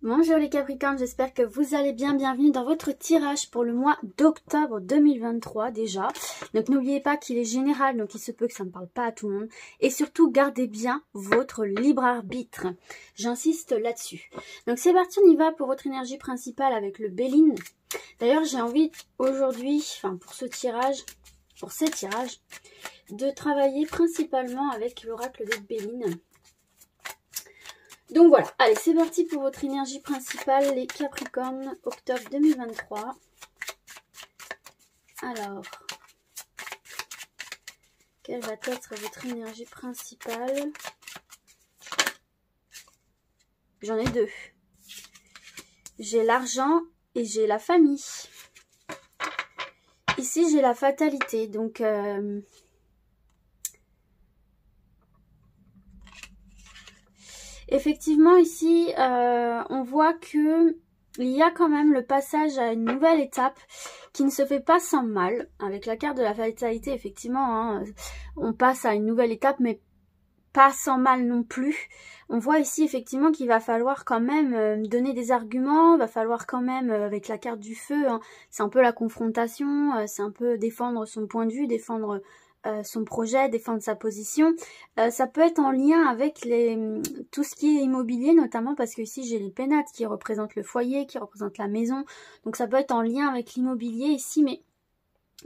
Bonjour les Capricornes, j'espère que vous allez bien. Bienvenue dans votre tirage pour le mois d'octobre 2023 déjà. Donc n'oubliez pas qu'il est général, donc il se peut que ça ne parle pas à tout le monde. Et surtout, gardez bien votre libre arbitre. J'insiste là-dessus. Donc c'est parti, on y va pour votre énergie principale avec le Béline. D'ailleurs, j'ai envie aujourd'hui, pour ces tirages, de travailler principalement avec l'oracle de Béline. Donc voilà, allez, c'est parti pour votre énergie principale, les Capricornes, octobre 2023. Alors, quelle va être votre énergie principale? J'en ai deux. J'ai l'argent et j'ai la famille. Ici, j'ai la fatalité, donc... Effectivement, ici, on voit que il y a quand même le passage à une nouvelle étape qui ne se fait pas sans mal. Avec la carte de la fatalité, effectivement, hein, on passe à une nouvelle étape, mais pas sans mal non plus. On voit ici, effectivement, qu'il va falloir quand même donner des arguments, il va falloir quand même, avec la carte du feu, hein, c'est un peu la confrontation, c'est un peu défendre son point de vue, défendre... son projet, défendre sa position. Ça peut être en lien avec tout ce qui est immobilier, notamment parce que ici j'ai les pénates qui représentent le foyer, qui représentent la maison. Donc ça peut être en lien avec l'immobilier ici, mais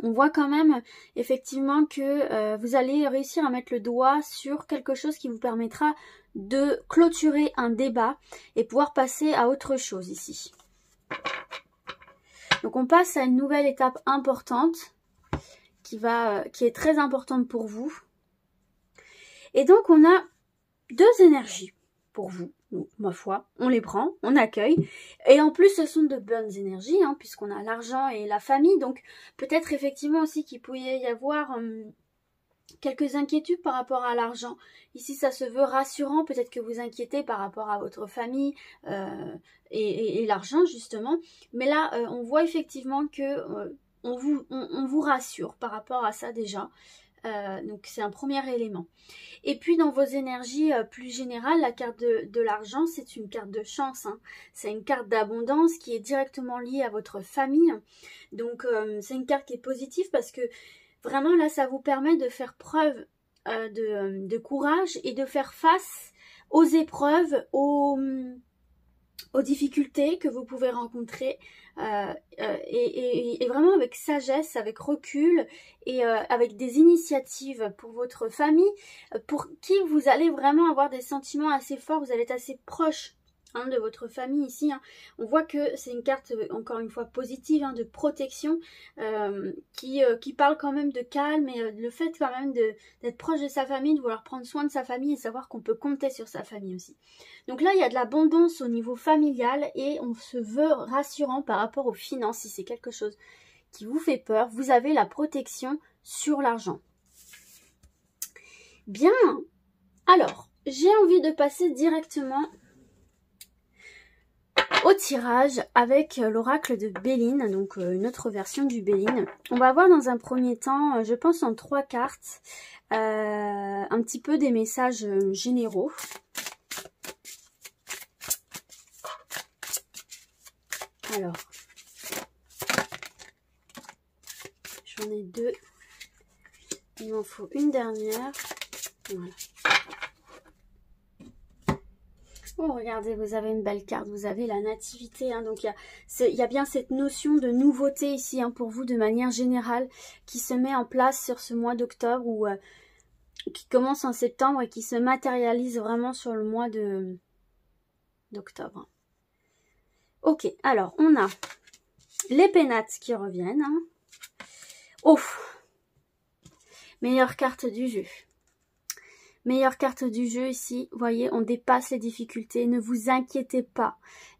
on voit quand même effectivement que vous allez réussir à mettre le doigt sur quelque chose qui vous permettra de clôturer un débat et pouvoir passer à autre chose ici. Donc on passe à une nouvelle étape importante qui est très importante pour vous. Et donc, on a deux énergies pour vous. Donc, ma foi, on les prend, on accueille. Et en plus, ce sont de bonnes énergies, hein, puisqu'on a l'argent et la famille. Donc, peut-être effectivement aussi qu'il pouvait y avoir quelques inquiétudes par rapport à l'argent. Ici, ça se veut rassurant. Peut-être que vous inquiétez par rapport à votre famille et l'argent, justement. Mais là, on voit effectivement que... on vous rassure par rapport à ça déjà. Donc c'est un premier élément. Et puis dans vos énergies plus générales, la carte de l'argent, c'est une carte de chance. Hein. C'est une carte d'abondance qui est directement liée à votre famille. Donc c'est une carte qui est positive parce que vraiment là, ça vous permet de faire preuve de courage et de faire face aux épreuves, aux difficultés que vous pouvez rencontrer et vraiment avec sagesse, avec recul et avec des initiatives pour votre famille, pour qui vous allez vraiment avoir des sentiments assez forts, vous allez être assez proche de votre famille ici. Hein. On voit que c'est une carte, encore une fois, positive, de protection, qui parle quand même de calme et le fait quand même d'être proche de sa famille, de vouloir prendre soin de sa famille et savoir qu'on peut compter sur sa famille aussi. Donc là, il y a de l'abondance au niveau familial et on se veut rassurant par rapport aux finances. Si c'est quelque chose qui vous fait peur, vous avez la protection sur l'argent. Bien, alors, j'ai envie de passer directement au tirage avec l'oracle de Béline, donc une autre version du Béline. On va voir dans un premier temps, je pense en 3 cartes, un petit peu des messages généraux. Alors, j'en ai 2, il m'en faut une dernière, voilà. Oh, regardez, vous avez une belle carte, vous avez la nativité, hein, donc il y a bien cette notion de nouveauté ici pour vous de manière générale qui se met en place sur ce mois d'octobre ou qui commence en septembre et qui se matérialise vraiment sur le mois d'octobre. Ok, alors on a les pénates qui reviennent. Hein. Ouf, meilleure carte du jeu. Meilleure carte du jeu ici, vous voyez, on dépasse les difficultés, ne vous inquiétez pas.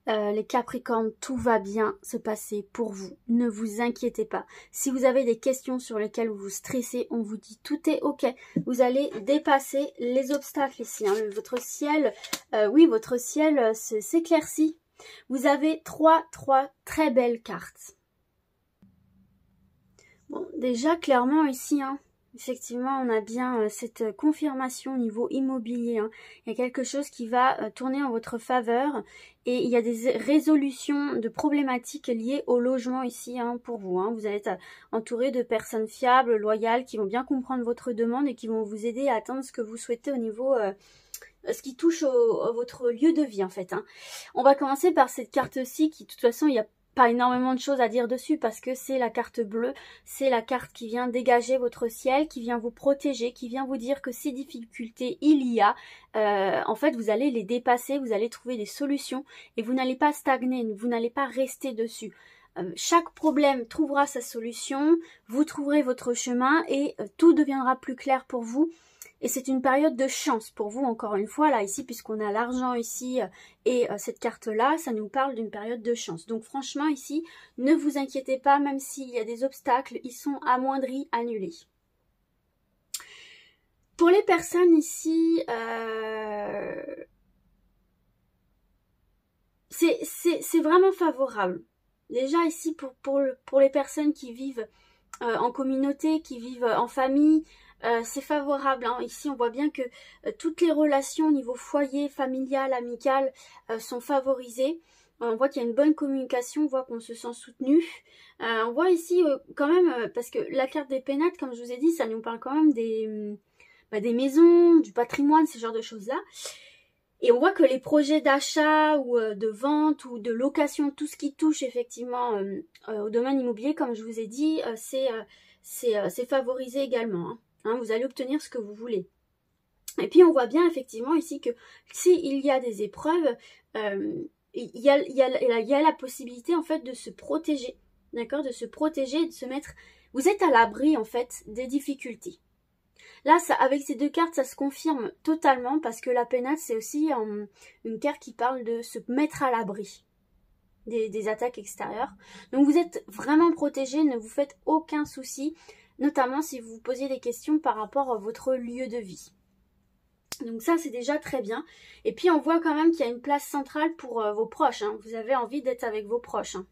Les Capricornes, tout va bien se passer pour vous, ne vous inquiétez pas. Si vous avez des questions sur lesquelles vous vous stressez, on vous dit tout est ok. Vous allez dépasser les obstacles ici. Hein. Votre ciel, oui, votre ciel s'éclaircit. Vous avez trois très belles cartes. Bon, déjà, clairement ici, hein, Effectivement, on a bien cette confirmation au niveau immobilier. Hein. Il y a quelque chose qui va tourner en votre faveur et il y a des résolutions de problématiques liées au logement ici hein, pour vous. Hein. Vous allez être entouré de personnes fiables, loyales, qui vont bien comprendre votre demande et qui vont vous aider à atteindre ce que vous souhaitez au niveau... ce qui touche à votre lieu de vie en fait. Hein. On va commencer par cette carte-ci qui de toute façon il y a pas énormément de choses à dire dessus parce que c'est la carte bleue, c'est la carte qui vient dégager votre ciel, qui vient vous protéger, qui vient vous dire que ces difficultés, il y a, en fait vous allez les dépasser, vous allez trouver des solutions et vous n'allez pas stagner, vous n'allez pas rester dessus. Chaque problème trouvera sa solution, vous trouverez votre chemin et tout deviendra plus clair pour vous. Et c'est une période de chance pour vous, encore une fois, là, ici, puisqu'on a l'argent ici et cette carte-là, ça nous parle d'une période de chance. Donc franchement, ici, ne vous inquiétez pas, même s'il y a des obstacles, ils sont amoindris, annulés. Pour les personnes ici, c'est vraiment favorable. Déjà ici, pour les personnes qui vivent en communauté, qui vivent en famille, c'est favorable. Hein. Ici, on voit bien que toutes les relations au niveau foyer, familial, amical sont favorisées. On voit qu'il y a une bonne communication, on voit qu'on se sent soutenu. On voit ici quand même, parce que la carte des pénates, comme je vous ai dit, ça nous parle quand même des maisons, du patrimoine, ce genre de choses-là. Et on voit que les projets d'achat ou de vente ou de location, tout ce qui touche effectivement au domaine immobilier, comme je vous ai dit, c'est favorisé également. Hein, vous allez obtenir ce que vous voulez. Et puis on voit bien effectivement ici que s'il y a des épreuves, il y a la possibilité en fait de se protéger, d'accord, de se protéger, de se mettre. Vous êtes à l'abri en fait des difficultés. Là, avec ces deux cartes, ça se confirme totalement parce que la pénate, c'est aussi une carte qui parle de se mettre à l'abri des attaques extérieures. Donc vous êtes vraiment protégé, ne vous faites aucun souci, notamment si vous vous posiez des questions par rapport à votre lieu de vie. Donc ça, c'est déjà très bien. Et puis, on voit quand même qu'il y a une place centrale pour vos proches. Hein. Vous avez envie d'être avec vos proches. Hein.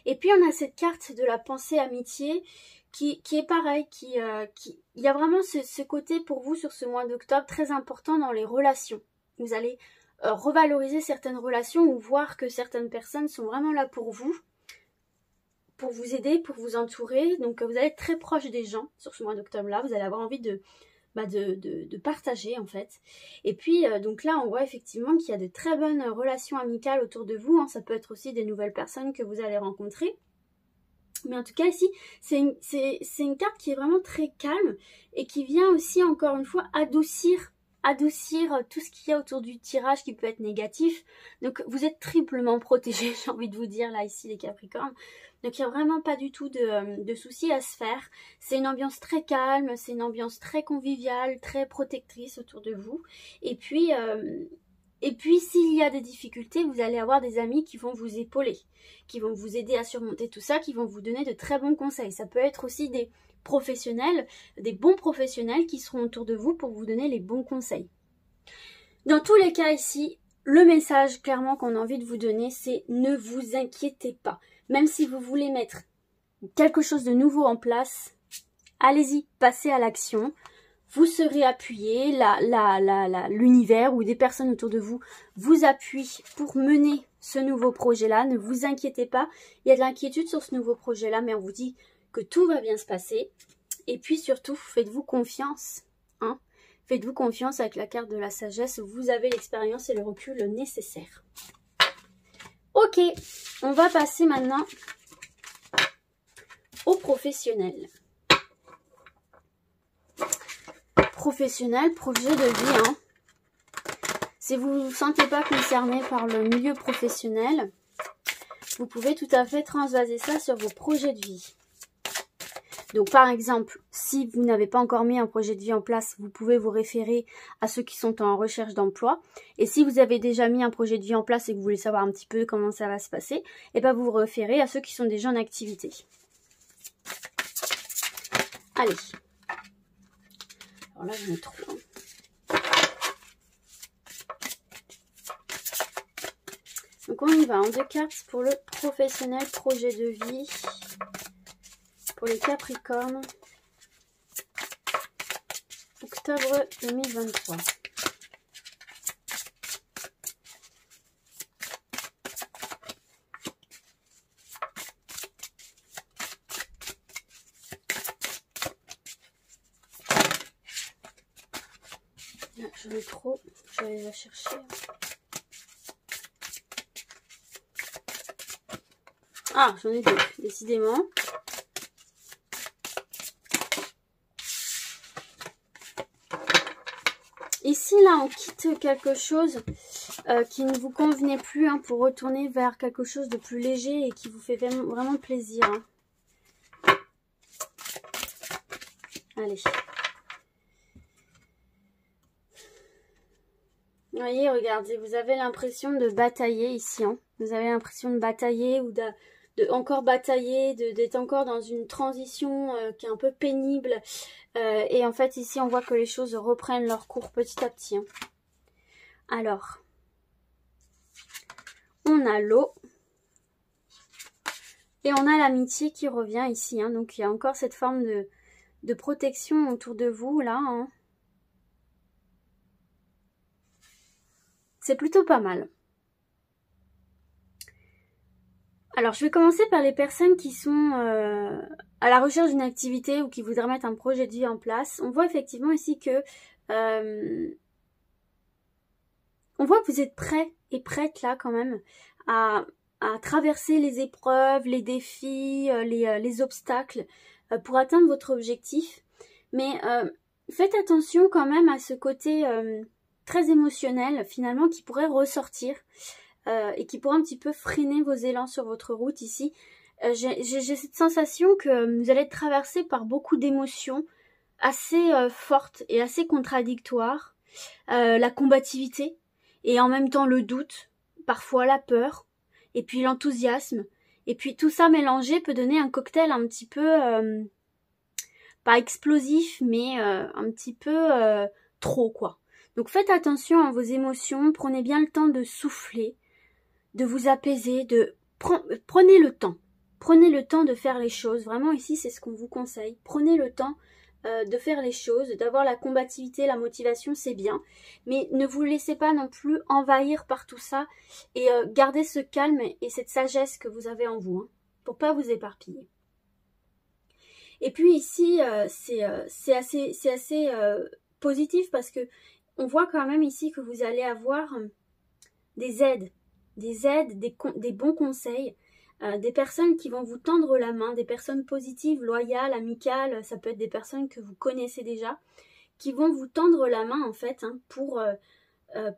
Et puis, on a cette carte de la pensée amitié qui est pareil. Il y a vraiment ce côté pour vous sur ce mois d'octobre très important dans les relations. Vous allez revaloriser certaines relations ou voir que certaines personnes sont vraiment là pour vous aider, pour vous entourer. Donc, vous allez être très proche des gens sur ce mois d'octobre-là. Vous allez avoir envie de partager en fait. Et puis donc là on voit effectivement qu'il y a de très bonnes relations amicales autour de vous. Hein. Ça peut être aussi des nouvelles personnes que vous allez rencontrer. Mais en tout cas ici c'est une carte qui est vraiment très calme et qui vient aussi encore une fois adoucir tout ce qu'il y a autour du tirage qui peut être négatif. Donc vous êtes triplement protégés, j'ai envie de vous dire là ici les Capricornes. Donc il n'y a vraiment pas du tout de soucis à se faire. C'est une ambiance très calme, c'est une ambiance très conviviale, très protectrice autour de vous. Et puis s'il y a des difficultés, vous allez avoir des amis qui vont vous épauler, qui vont vous aider à surmonter tout ça, qui vont vous donner de très bons conseils. Ça peut être aussi des professionnels, des bons professionnels qui seront autour de vous pour vous donner les bons conseils. Dans tous les cas ici, le message clairement qu'on a envie de vous donner, c'est ne vous inquiétez pas. Même si vous voulez mettre quelque chose de nouveau en place, allez-y, passez à l'action. Vous serez appuyé, l'univers ou des personnes autour de vous vous appuient pour mener ce nouveau projet-là. Ne vous inquiétez pas, il y a de l'inquiétude sur ce nouveau projet-là, mais on vous dit que tout va bien se passer. Et puis surtout, faites-vous confiance. Hein. Faites-vous confiance avec la carte de la sagesse. Vous avez l'expérience et le recul nécessaire. Ok, on va passer maintenant aux professionnels. Professionnel, projet de vie. Hein. Si vous ne vous sentez pas concerné par le milieu professionnel, vous pouvez tout à fait transvaser ça sur vos projets de vie. Donc par exemple, si vous n'avez pas encore mis un projet de vie en place, vous pouvez vous référer à ceux qui sont en recherche d'emploi. Et si vous avez déjà mis un projet de vie en place et que vous voulez savoir un petit peu comment ça va se passer, et bien vous vous référez à ceux qui sont déjà en activité. Allez. Alors là, j'en ai trop. Hein. Donc on y va en 2 cartes pour le professionnel, projet de vie. Pour les Capricornes. octobre 2023. J'en ai trop, je vais aller la chercher. Ah, j'en ai deux, décidément. Ici, là, on quitte quelque chose qui ne vous convenait plus hein, pour retourner vers quelque chose de plus léger et qui vous fait vraiment plaisir. Hein. Allez. Vous voyez, regardez, vous avez l'impression de batailler ici. Hein. Vous avez l'impression de batailler ou de encore batailler, d'être encore dans une transition qui est un peu pénible. Et en fait, ici, on voit que les choses reprennent leur cours petit à petit. Hein. Alors, on a l'eau. Et on a l'amitié qui revient ici. Hein. Donc, il y a encore cette forme de protection autour de vous, là. Hein. C'est plutôt pas mal. Alors, je vais commencer par les personnes qui sont à la recherche d'une activité ou qui voudraient mettre un projet de vie en place. On voit effectivement ici que on voit que vous êtes prêts et prêtes là quand même à traverser les épreuves, les défis, les obstacles pour atteindre votre objectif. Mais faites attention quand même à ce côté très émotionnel finalement qui pourrait ressortir et qui pourrait un petit peu freiner vos élans sur votre route ici. J'ai cette sensation que vous allez être traversé par beaucoup d'émotions assez fortes et assez contradictoires. La combativité et en même temps le doute, parfois la peur et puis l'enthousiasme. Et puis tout ça mélangé peut donner un cocktail un petit peu, pas explosif, mais un petit peu trop quoi. Donc faites attention à vos émotions, prenez bien le temps de souffler, de vous apaiser, prenez le temps. Prenez le temps de faire les choses. Vraiment ici c'est ce qu'on vous conseille. Prenez le temps de faire les choses, d'avoir la combativité, la motivation, c'est bien. Mais ne vous laissez pas non plus envahir par tout ça et gardez ce calme et cette sagesse que vous avez en vous, hein, pour pas vous éparpiller. Et puis ici, c'est assez positif parce que on voit quand même ici que vous allez avoir des aides, des bons conseils, des personnes qui vont vous tendre la main, des personnes positives, loyales, amicales, ça peut être des personnes que vous connaissez déjà, qui vont vous tendre la main en fait hein, pour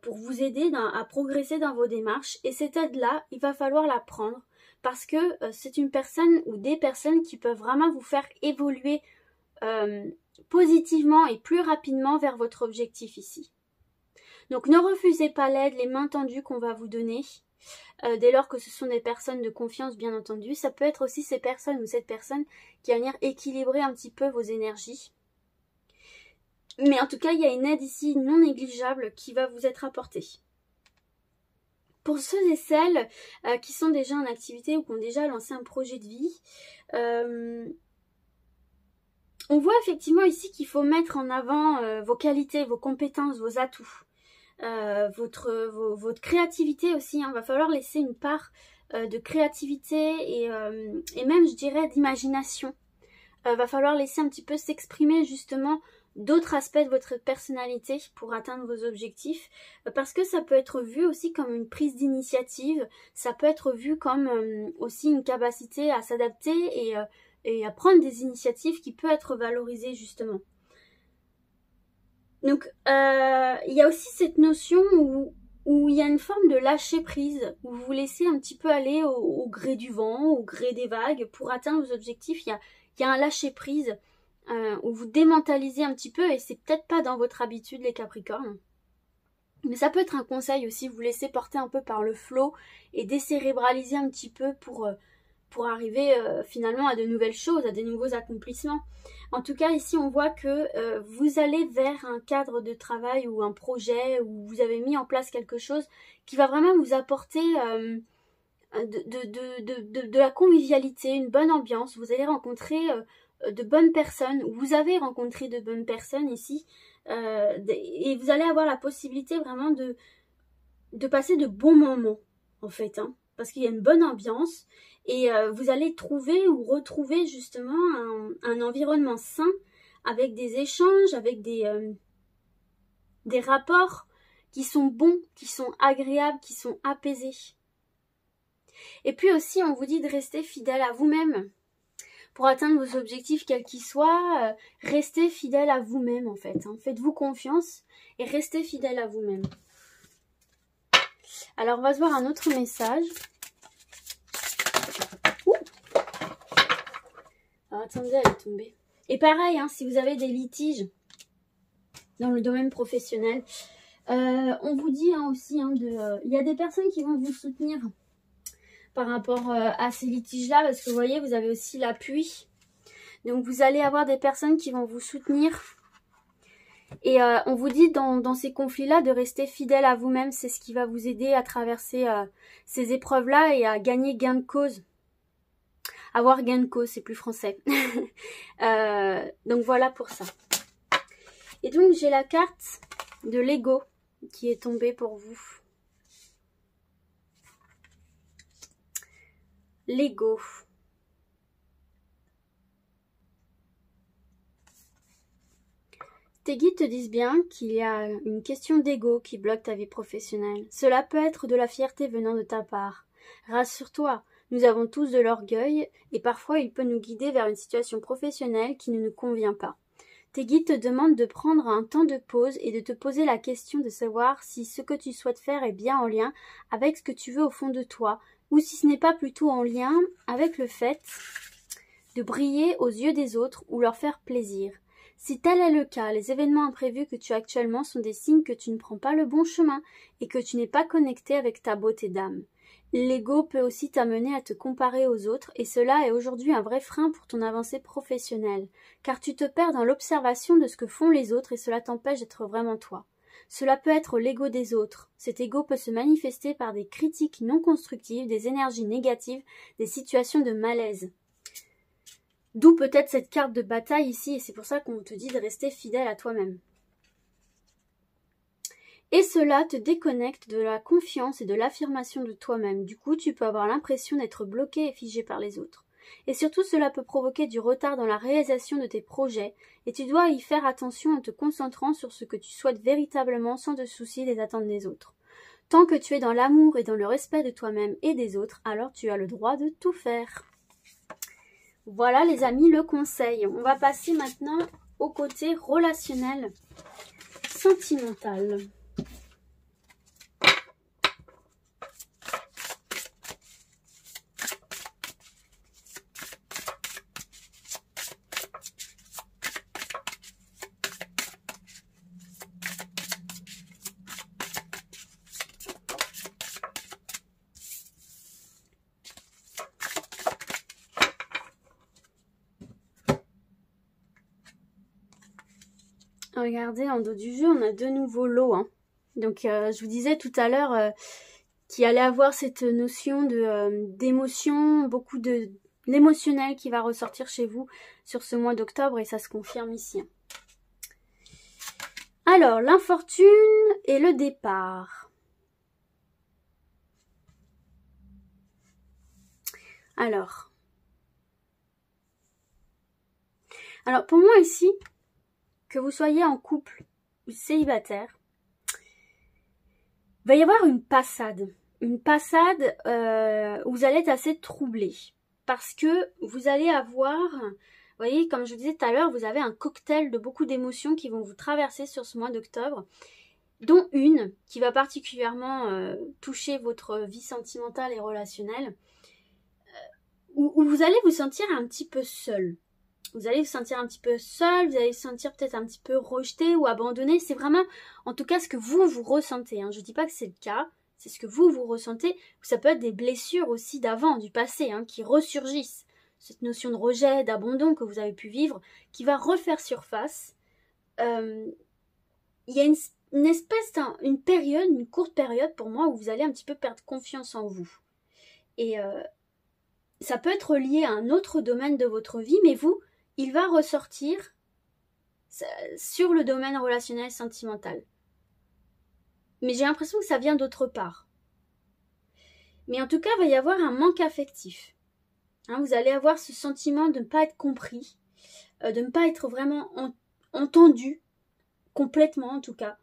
vous aider à progresser dans vos démarches. Et cette aide-là, il va falloir la prendre parce que c'est une personne ou des personnes qui peuvent vraiment vous faire évoluer positivement et plus rapidement vers votre objectif ici. Donc ne refusez pas l'aide, les mains tendues qu'on va vous donner, dès lors que ce sont des personnes de confiance bien entendu. Ça peut être aussi ces personnes ou cette personne qui va venir équilibrer un petit peu vos énergies. Mais en tout cas, il y a une aide ici non négligeable qui va vous être apportée. Pour ceux et celles qui sont déjà en activité ou qui ont déjà lancé un projet de vie, on voit effectivement ici qu'il faut mettre en avant vos qualités, vos compétences, vos atouts. Votre créativité aussi, hein, va falloir laisser une part de créativité et même je dirais d'imagination. Va falloir laisser un petit peu s'exprimer justement d'autres aspects de votre personnalité pour atteindre vos objectifs, parce que ça peut être vu aussi comme une prise d'initiative, ça peut être vu comme aussi une capacité à s'adapter et à prendre des initiatives qui peut être valorisée justement. Donc, il y a aussi cette notion où il y a une forme de lâcher prise, où vous vous laissez un petit peu aller au gré du vent, au gré des vagues, pour atteindre vos objectifs. Il y a un lâcher prise où vous démentalisez un petit peu, et c'est peut-être pas dans votre habitude les Capricornes. Mais ça peut être un conseil aussi, vous laisser porter un peu par le flot et décérébraliser un petit peu pour arriver finalement à de nouvelles choses, à de nouveaux accomplissements. En tout cas, ici, on voit que vous allez vers un cadre de travail ou un projet où vous avez mis en place quelque chose qui va vraiment vous apporter de la convivialité, une bonne ambiance. Vous allez rencontrer de bonnes personnes, ou vous avez rencontré de bonnes personnes ici et vous allez avoir la possibilité vraiment de passer de bons moments, en fait, hein, parce qu'il y a une bonne ambiance, et vous allez trouver ou retrouver justement un environnement sain, avec des échanges, avec des rapports qui sont bons, qui sont agréables, qui sont apaisés. Et puis aussi, on vous dit de rester fidèle à vous-même. Pour atteindre vos objectifs, quels qu'ils soient, restez fidèle à vous-même, en fait. Hein. Faites-vous confiance et restez fidèle à vous-même. Alors, on va se voir un autre message. Ouh. Alors, attendez, elle est tombée. Et pareil, hein, si vous avez des litiges dans le domaine professionnel, on vous dit hein, aussi, hein, il y a des personnes qui vont vous soutenir par rapport à ces litiges-là, parce que vous voyez, vous avez aussi l'appui. Donc, vous allez avoir des personnes qui vont vous soutenir. Et on vous dit dans ces conflits-là de rester fidèle à vous-même. C'est ce qui va vous aider à traverser ces épreuves-là et à gagner gain de cause. Avoir gain de cause, c'est plus français. Donc, voilà pour ça. Et donc, j'ai la carte de l'ego qui est tombée pour vous. L'ego. Tes guides te disent bien qu'il y a une question d'ego qui bloque ta vie professionnelle. Cela peut être de la fierté venant de ta part. Rassure-toi, nous avons tous de l'orgueil et parfois il peut nous guider vers une situation professionnelle qui ne nous convient pas. Tes guides te demandent de prendre un temps de pause et de te poser la question de savoir si ce que tu souhaites faire est bien en lien avec ce que tu veux au fond de toi, ou si ce n'est pas plutôt en lien avec le fait de briller aux yeux des autres ou leur faire plaisir. Si tel est le cas, les événements imprévus que tu as actuellement sont des signes que tu ne prends pas le bon chemin et que tu n'es pas connecté avec ta beauté d'âme. L'ego peut aussi t'amener à te comparer aux autres et cela est aujourd'hui un vrai frein pour ton avancée professionnelle, car tu te perds dans l'observation de ce que font les autres et cela t'empêche d'être vraiment toi. Cela peut être l'ego des autres. Cet ego peut se manifester par des critiques non constructives, des énergies négatives, des situations de malaise. D'où peut-être cette carte de bataille ici, et c'est pour ça qu'on te dit de rester fidèle à toi-même. Et cela te déconnecte de la confiance et de l'affirmation de toi-même. Du coup, tu peux avoir l'impression d'être bloqué et figé par les autres. Et surtout, cela peut provoquer du retard dans la réalisation de tes projets, et tu dois y faire attention en te concentrant sur ce que tu souhaites véritablement sans te soucier des attentes des autres. Tant que tu es dans l'amour et dans le respect de toi-même et des autres, alors tu as le droit de tout faire. Voilà les amis, le conseil. On va passer maintenant au côté relationnel, sentimental. Regardez, en dos du jeu, on a deux nouveaux lots. Hein. Donc, je vous disais tout à l'heure qu'il allait avoir cette notion d'émotion, beaucoup de l'émotionnel qui va ressortir chez vous sur ce mois d'octobre et ça se confirme ici. Hein. Alors, l'infortune et le départ. Alors, pour moi ici, que vous soyez en couple ou célibataire, il va y avoir une passade. Une passade où vous allez être assez troublé. Parce que vous allez avoir, vous voyez, comme je vous disais tout à l'heure, vous avez un cocktail de beaucoup d'émotions qui vont vous traverser sur ce mois d'octobre. Dont une qui va particulièrement toucher votre vie sentimentale et relationnelle. Où vous allez vous sentir un petit peu seul. Vous allez vous sentir un petit peu seul, vous allez vous sentir peut-être un petit peu rejeté ou abandonné. C'est vraiment, en tout cas, ce que vous ressentez. Hein. Je ne dis pas que c'est le cas, c'est ce que vous ressentez. Ça peut être des blessures aussi d'avant, du passé, hein, qui ressurgissent. Cette notion de rejet, d'abandon que vous avez pu vivre, qui va refaire surface. Il y a une espèce, une période, une courte période pour moi, où vous allez un petit peu perdre confiance en vous. Et ça peut être lié à un autre domaine de votre vie, mais vous, il va ressortir sur le domaine relationnel sentimental. Mais j'ai l'impression que ça vient d'autre part. Mais en tout cas, il va y avoir un manque affectif. Hein, vous allez avoir ce sentiment de ne pas être compris, de ne pas être vraiment entendu, complètement en tout cas.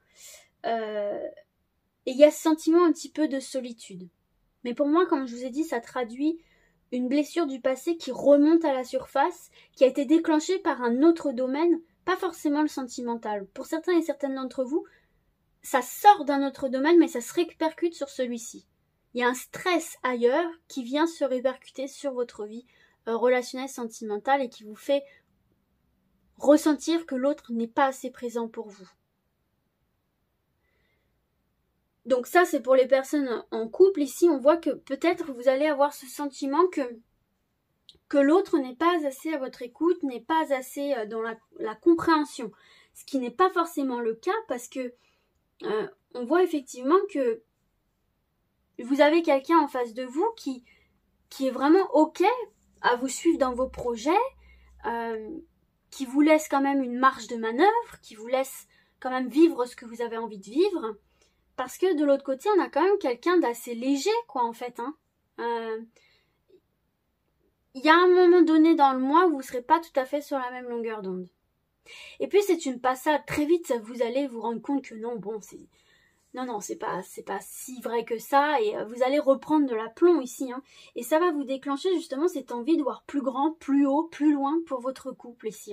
Et il y a ce sentiment un petit peu de solitude. Mais pour moi, comme je vous ai dit, ça traduit une blessure du passé qui remonte à la surface, qui a été déclenchée par un autre domaine, pas forcément le sentimental. Pour certains et certaines d'entre vous, ça sort d'un autre domaine, mais ça se répercute sur celui-ci. Il y a un stress ailleurs qui vient se répercuter sur votre vie relationnelle sentimentale et qui vous fait ressentir que l'autre n'est pas assez présent pour vous. Donc ça, c'est pour les personnes en couple. Ici, on voit que peut-être vous allez avoir ce sentiment que l'autre n'est pas assez à votre écoute, n'est pas assez dans la compréhension. Ce qui n'est pas forcément le cas parce que on voit effectivement que vous avez quelqu'un en face de vous qui est vraiment OK à vous suivre dans vos projets, qui vous laisse quand même une marge de manœuvre, qui vous laisse quand même vivre ce que vous avez envie de vivre. Parce que de l'autre côté, on a quand même quelqu'un d'assez léger, quoi, en fait. Il y a un moment donné dans le mois où vous ne serez pas tout à fait sur la même longueur d'onde. Et puis, c'est une passade. Très vite, vous allez vous rendre compte que non, bon, c'est pas si vrai que ça. Et vous allez reprendre de l'aplomb ici. Et ça va vous déclencher justement cette envie de voir plus grand, plus haut, plus loin pour votre couple ici.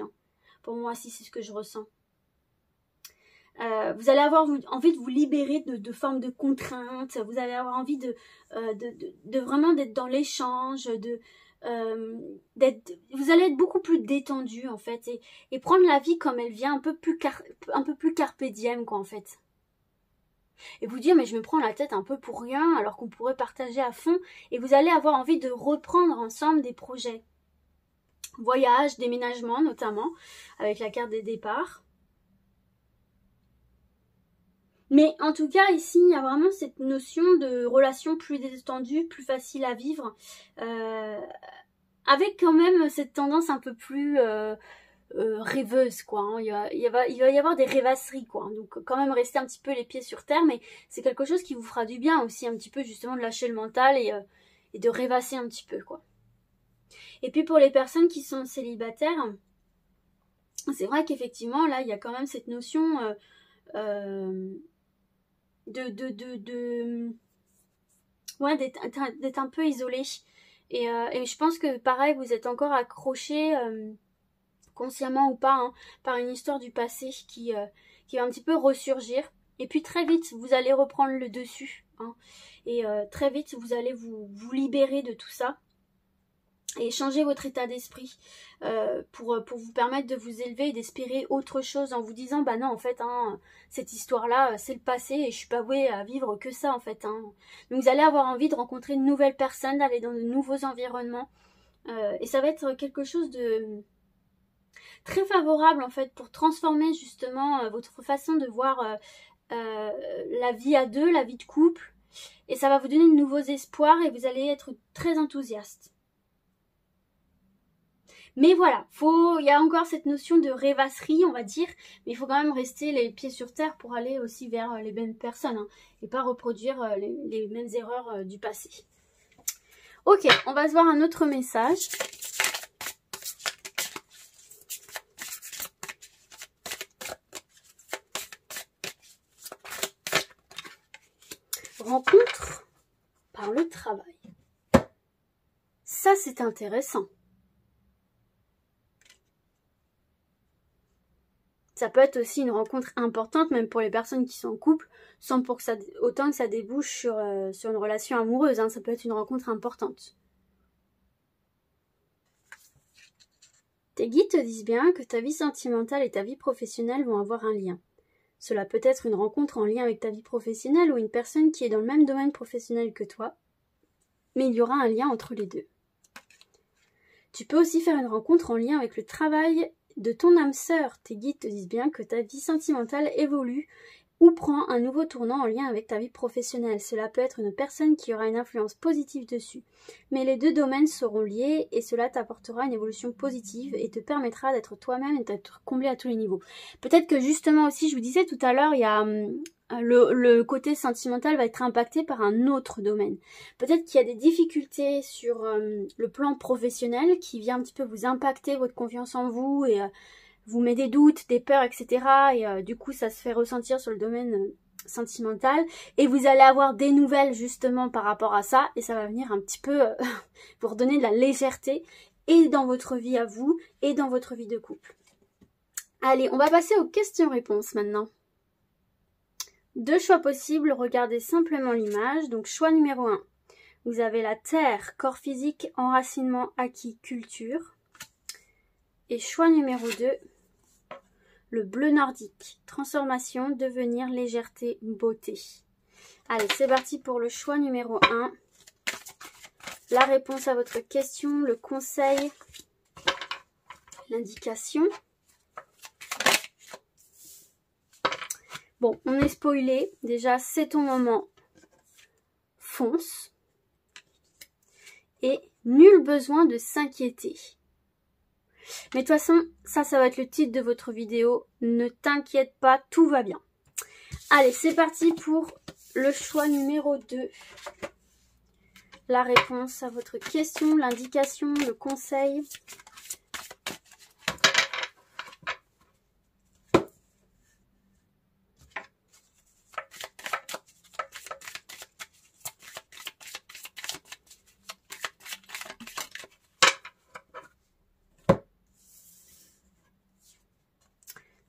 Pour moi, si c'est ce que je ressens. Vous allez avoir envie de vous libérer de formes de contraintes, vous allez avoir envie de vraiment d'être dans l'échange, vous allez être beaucoup plus détendu en fait et prendre la vie comme elle vient, un peu plus carpe diem quoi en fait. Et vous dire mais je me prends la tête un peu pour rien alors qu'on pourrait partager à fond et vous allez avoir envie de reprendre ensemble des projets. Voyage, déménagement notamment, avec la carte des départs. Mais en tout cas, ici, il y a vraiment cette notion de relation plus détendue, plus facile à vivre, avec quand même cette tendance un peu plus rêveuse, quoi. Il va y avoir des rêvasseries, quoi. Donc, quand même rester un petit peu les pieds sur terre, mais c'est quelque chose qui vous fera du bien aussi, un petit peu justement de lâcher le mental et de rêvasser un petit peu, quoi. Et puis pour les personnes qui sont célibataires, c'est vrai qu'effectivement, là, il y a quand même cette notion... ouais, d'être un peu isolé et je pense que pareil vous êtes encore accroché consciemment ou pas par une histoire du passé qui va un petit peu ressurgir et puis très vite vous allez reprendre le dessus et très vite vous allez vous libérer de tout ça et changer votre état d'esprit pour vous permettre de vous élever et d'espérer autre chose en vous disant bah non en fait cette histoire là c'est le passé et je suis pas vouée à vivre que ça en fait donc vous allez avoir envie de rencontrer de nouvelles personnes, d'aller dans de nouveaux environnements et ça va être quelque chose de très favorable en fait pour transformer justement votre façon de voir la vie à deux, la vie de couple et ça va vous donner de nouveaux espoirs et vous allez être très enthousiaste. Mais voilà, il y a encore cette notion de rêvasserie, on va dire, mais il faut quand même rester les pieds sur terre pour aller aussi vers les mêmes personnes, et pas reproduire les mêmes erreurs du passé. Ok, on va se voir un autre message. Rencontre par le travail. Ça, c'est intéressant. Ça peut être aussi une rencontre importante, même pour les personnes qui sont en couple, sans pour autant que ça débouche sur une relation amoureuse. Ça peut être une rencontre importante. Tes guides te disent bien que ta vie sentimentale et ta vie professionnelle vont avoir un lien. Cela peut être une rencontre en lien avec ta vie professionnelle ou une personne qui est dans le même domaine professionnel que toi, mais il y aura un lien entre les deux. Tu peux aussi faire une rencontre en lien avec le travail de ton âme sœur. Tes guides te disent bien que ta vie sentimentale évolue ou prend un nouveau tournant en lien avec ta vie professionnelle. Cela peut être une personne qui aura une influence positive dessus. Mais les deux domaines seront liés et cela t'apportera une évolution positive et te permettra d'être toi-même et d'être comblé à tous les niveaux. Peut-être que justement aussi, je vous disais tout à l'heure, il y a le côté sentimental va être impacté par un autre domaine. Peut-être qu'il y a des difficultés sur le plan professionnel qui vient un petit peu vous impacter votre confiance en vous et vous met des doutes, des peurs, etc. Et du coup, ça se fait ressentir sur le domaine sentimental. Et vous allez avoir des nouvelles justement par rapport à ça. Et ça va venir un petit peu vous redonner de la légèreté et dans votre vie à vous et dans votre vie de couple. Allez, on va passer aux questions-réponses maintenant. 2 choix possibles, regardez simplement l'image. Donc choix numéro 1, vous avez la Terre, corps physique, enracinement, acquis, culture. Et choix numéro 2, le bleu nordique, transformation, devenir, légèreté, beauté. Allez, c'est parti pour le choix numéro 1. La réponse à votre question, le conseil, l'indication. Bon, on est spoilé. Déjà, c'est ton moment. Fonce. Et nul besoin de s'inquiéter. Mais de toute façon, ça va être le titre de votre vidéo. Ne t'inquiète pas, tout va bien. Allez, c'est parti pour le choix numéro 2. La réponse à votre question, l'indication, le conseil.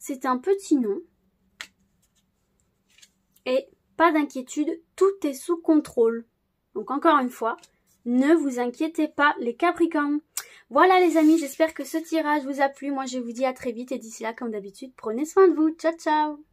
C'est un petit nom. Et pas d'inquiétude, tout est sous contrôle. Donc encore une fois, ne vous inquiétez pas les Capricornes. Voilà les amis, j'espère que ce tirage vous a plu. Moi je vous dis à très vite et d'ici là, comme d'habitude, prenez soin de vous. Ciao ciao.